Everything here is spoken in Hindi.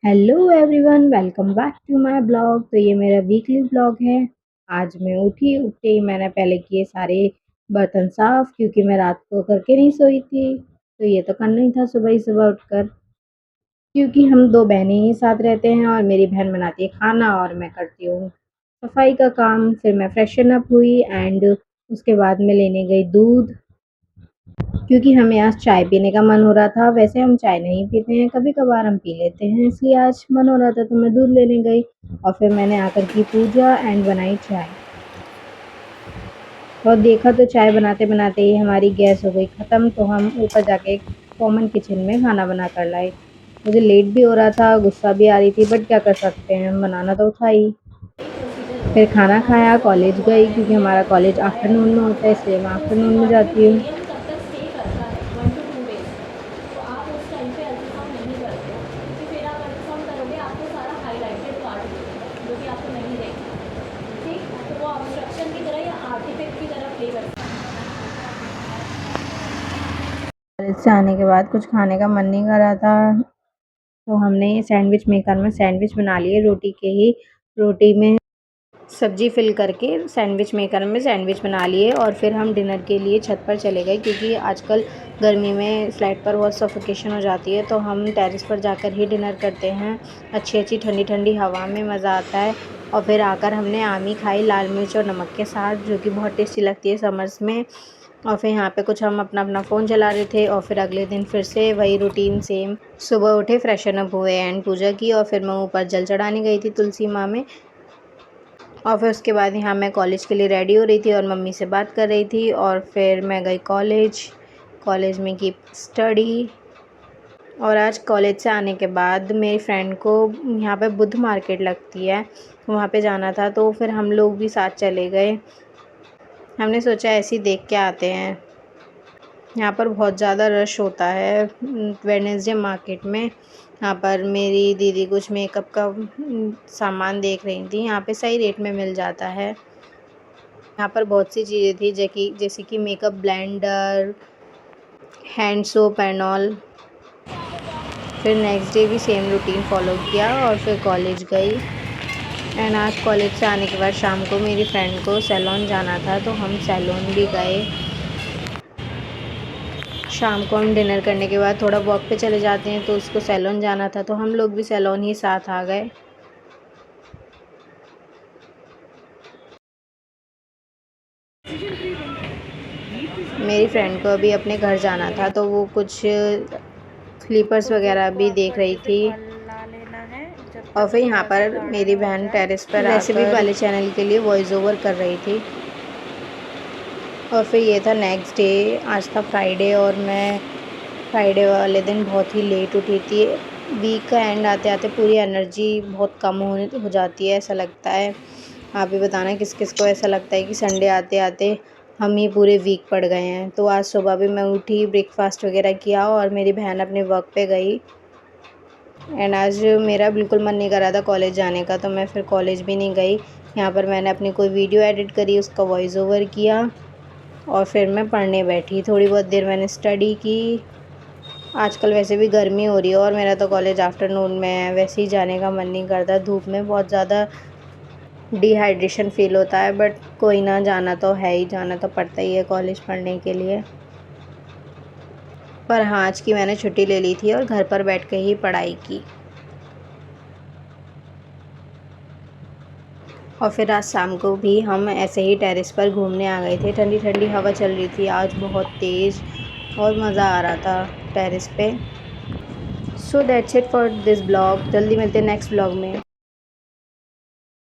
Hello everyone, welcome back to my blog. तो ये मेरा वीकली ब्लॉग है। आज मैं उठते ही मैंने पहले किए सारे बर्तन साफ, क्योंकि मैं रात को करके नहीं सोई थी। तो ये तो करना ही था सुबह ही सुबह उठकर, क्योंकि हम दो बहनें ही साथ रहते हैं और मेरी बहन बनाती है खाना और मैं करती हूँ सफाई का काम। फिर मैं फ्रेशन अप हुई एंड उसके बाद मैं लेने गई दूध, क्योंकि हमें आज चाय पीने का मन हो रहा था। वैसे हम चाय नहीं पीते हैं, कभी-कभार हम पी लेते हैं, इसलिए आज मन हो रहा था तो मैं दूध लेने गई। और फिर मैंने आकर की पूजा एंड बनाई चाय। और देखा तो चाय बनाते-बनाते ही हमारी गैस हो गई ख़त्म, तो हम ऊपर जाके एक कॉमन किचन में खाना बना कर लाए। मुझे लेट भी हो रहा था, गुस्सा भी आ रही थी, बट क्या कर सकते हैं, बनाना तो था ही। फिर खाना खाया, कॉलेज गई, क्योंकि हमारा कॉलेज आफ्टरनून में होता है, इसलिए मैं आफ्टरनून में जाती हूँ। कॉलेज से आने के बाद कुछ खाने का मन नहीं कर रहा था, तो हमने सैंडविच मेकर में सैंडविच बना लिए रोटी के ही। रोटी में सब्जी फिल करके सैंडविच मेकर में सैंडविच बना लिए और फिर हम डिनर के लिए छत पर चले गए, क्योंकि आजकल गर्मी में फ्लैट पर बहुत सफोकेशन हो जाती है, तो हम टेरेस पर जाकर ही डिनर करते हैं। अच्छी अच्छी ठंडी ठंडी हवा में मज़ा आता है। और फिर आकर हमने आमी खाई लाल मिर्च और नमक के साथ, जो कि बहुत टेस्टी लगती है समर्स में। और फिर यहाँ पे कुछ हम अपना अपना फ़ोन चला रहे थे। और फिर अगले दिन फिर से वही रूटीन सेम, सुबह उठे, फ्रेशन अप हुए एंड पूजा की, और फिर मैं ऊपर जल चढ़ाने गई थी तुलसी माँ में। और फिर उसके बाद यहाँ मैं कॉलेज के लिए रेडी हो रही थी और मम्मी से बात कर रही थी। और फिर मैं गई कॉलेज में की स्टडी। और आज कॉलेज से आने के बाद मेरी फ्रेंड को यहाँ पे बुद्ध मार्केट लगती है, वहाँ पे जाना था, तो फिर हम लोग भी साथ चले गए। हमने सोचा ऐसे ही देख के आते हैं। यहाँ पर बहुत ज़्यादा रश होता है वेडनेसडे मार्केट में। यहाँ पर मेरी दीदी कुछ मेकअप का सामान देख रही थी। यहाँ पे सही रेट में मिल जाता है। यहाँ पर बहुत सी चीज़ें थी, जैसे कि makeup blender, hand soap and all. फिर नेक्स्ट डे भी सेम रूटीन फॉलो किया और फिर कॉलेज गई। एंड आज कॉलेज से आने के बाद शाम को मेरी फ्रेंड को सैलून जाना था, तो हम सैलून भी गए। शाम को हम डिनर करने के बाद थोड़ा वॉक पे चले जाते हैं, तो उसको सैलून जाना था, तो हम लोग भी सैलून ही साथ आ गए। मेरी फ्रेंड को अभी अपने घर जाना था, तो वो कुछ स्लीपर्स वगैरह भी देख रही थी। और फिर यहाँ पर मेरी बहन टेरेस पर रेसिपी वाले चैनल के लिए वॉइस ओवर कर रही थी। और फिर ये था नेक्स्ट डे, आज था फ्राइडे, और मैं फ्राइडे वाले दिन बहुत ही लेट उठी थी। वीक का एंड आते आते पूरी एनर्जी बहुत कम हो जाती है, ऐसा लगता है। आप भी बताना किस किस को ऐसा लगता है कि संडे आते आते हम ही पूरे वीक पड़ गए हैं। तो आज सुबह भी मैं उठी, ब्रेकफास्ट वगैरह किया और मेरी बहन अपने वर्क पे गई। एंड आज मेरा बिल्कुल मन नहीं कर रहा था कॉलेज जाने का, तो मैं फिर कॉलेज भी नहीं गई। यहाँ पर मैंने अपनी कोई वीडियो एडिट करी, उसका वॉइस ओवर किया और फिर मैं पढ़ने बैठी। थोड़ी बहुत देर मैंने स्टडी की। आजकल वैसे भी गर्मी हो रही है और मेरा तो कॉलेज आफ्टरनून में है, वैसे ही जाने का मन नहीं करता। धूप में बहुत ज़्यादा डिहाइड्रेशन फ़ील होता है, बट कोई ना, जाना तो है ही, जाना तो पड़ता ही है कॉलेज पढ़ने के लिए। पर हाँ, आज की मैंने छुट्टी ले ली थी और घर पर बैठ के ही पढ़ाई की। और फिर आज शाम को भी हम ऐसे ही टेरेस पर घूमने आ गए थे। ठंडी ठंडी हवा चल रही थी आज बहुत तेज़, और मज़ा आ रहा था टेरेस पे। So that's it for this blog. जल्दी मिलते हैं नेक्स्ट ब्लॉग में।